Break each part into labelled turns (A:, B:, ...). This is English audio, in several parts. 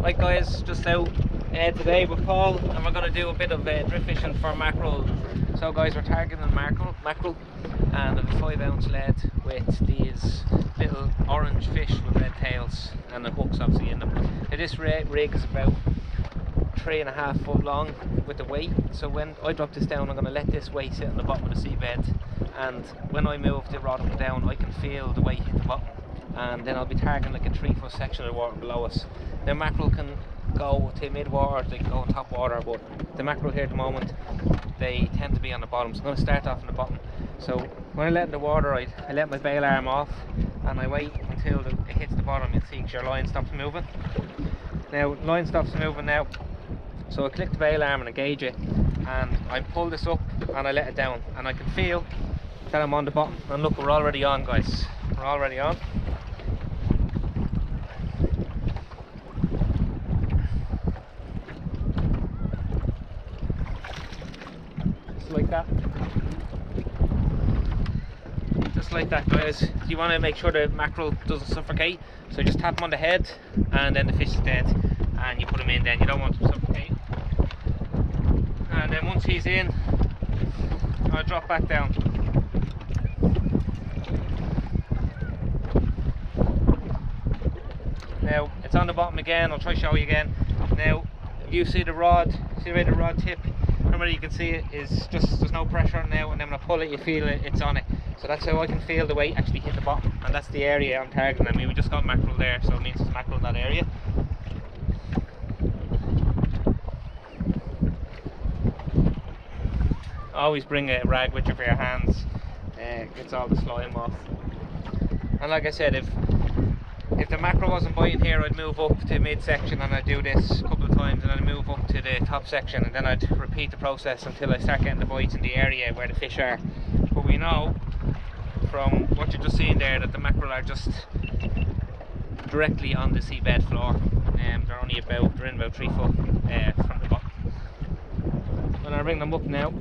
A: Right guys, just out today with Paul, and we're going to do a bit of drift fishing for mackerel. So guys, we're targeting mackerel, and I have a 5-ounce lead with these little orange fish with red tails, and the hooks obviously in them. Now, this rig is about 3.5 foot long with the weight, so when I drop this down I'm going to let this weight sit on the bottom of the seabed, and when I move the rod up and down I can feel the weight hit the bottom, and then I'll be targeting like a 3-foot section of the water below us. Now mackerel can go to mid-water, they can go on top water, but the mackerel here at the moment, they tend to be on the bottom, so I'm going to start off on the bottom. So when I let in the water, I let my bail arm off and I wait until it hits the bottom. You'll see because your line stops moving. Now line stops moving now, so I click the bail arm and engage it, and I pull this up and I let it down, and I can feel that I'm on the bottom. And look, we're already on guys, we're already on. Like that, just like that guys. You want to make sure the mackerel doesn't suffocate, so just tap him on the head and then the fish is dead, and you put him in. Then you don't want him to suffocate, and then once he's in I'll drop back down. Now it's on the bottom again. I'll try to show you again. Now if you see the rod, see where the rod tip, remember you can see it is just, there's no pressure on it now, and then when I pull it you feel it, it's on it. So that's how I can feel the weight actually hit the bottom, and that's the area I'm targeting. I mean, we just got mackerel there, so it means there's mackerel in that area. Always bring a rag with you for your hands, gets all the slime off. And like I said, if the mackerel wasn't biting here, I'd move up to midsection and I'd do this a couple of times, and then I'd move up to the top section, and then I'd repeat the process until I start getting the bites in the area where the fish are. But we know from what you're just seeing there that the mackerel are just directly on the seabed floor. They're only about, they're in about 3 foot from the bottom. When I bring them up now,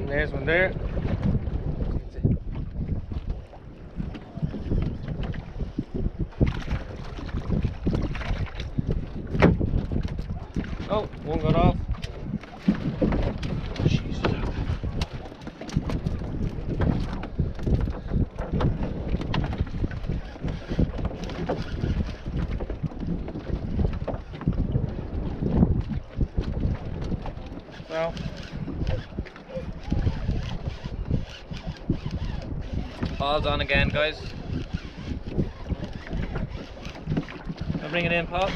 A: there's one there. Oh, one got off. Jesus. Well, Paul's on again, guys. I'll bring it in, Paul.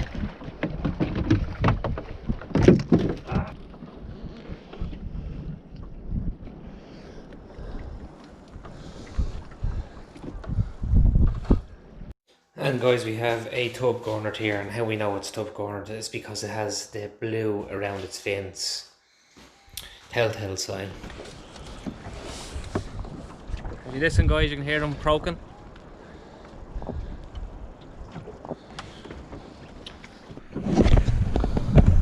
A: And guys, we have a tub cornered here, and how we know it's tub cornered is because it has the blue around its fins. Telltale sign. If you listen guys, you can hear them croaking.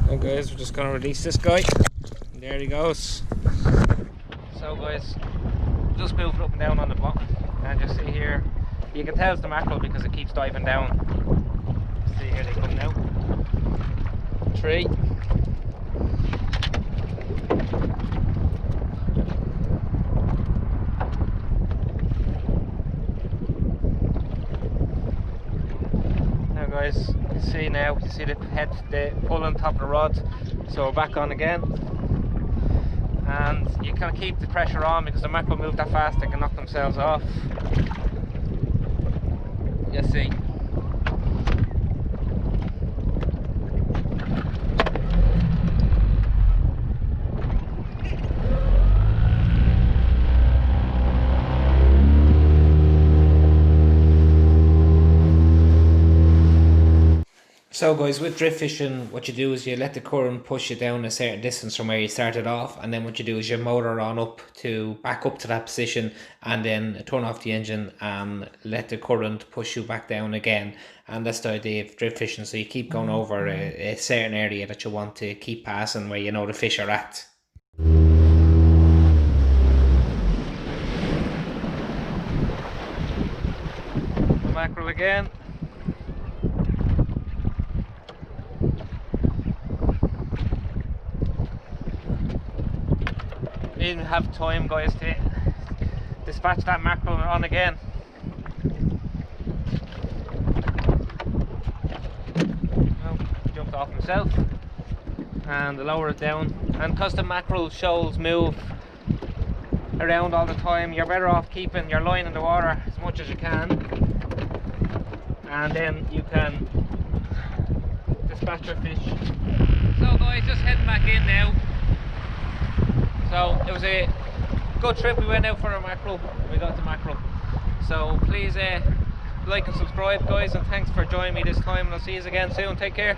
A: Now guys, we're just going to release this guy. And there he goes. So guys, just move it up and down on the bottom, and just see here, you can tell it's the mackerel because it keeps diving down. See here, they come now. 3. Now guys, you can see now, you see the head, the pull on top of the rod. So we're back on again. And you can keep the pressure on because the mackerel move that fast, they can knock themselves off. You see. So guys, with drift fishing, what you do is you let the current push you down a certain distance from where you started off, and then what you do is you motor on up to back up to that position, and then turn off the engine and let the current push you back down again. And that's the idea of drift fishing, so you keep going over a certain area that you want to keep passing where you know the fish are at. again. We didn't have time, guys, to dispatch that mackerel on again. Well, jumped off myself and I lower it down, and because the mackerel shoals move around all the time, you're better off keeping your line in the water as much as you can, and then you can dispatch your fish. So guys, just heading back in now. So it was a good trip. We went out for a mackerel, we got the mackerel. So please like and subscribe, guys, and thanks for joining me this time, and I'll see you again soon. Take care.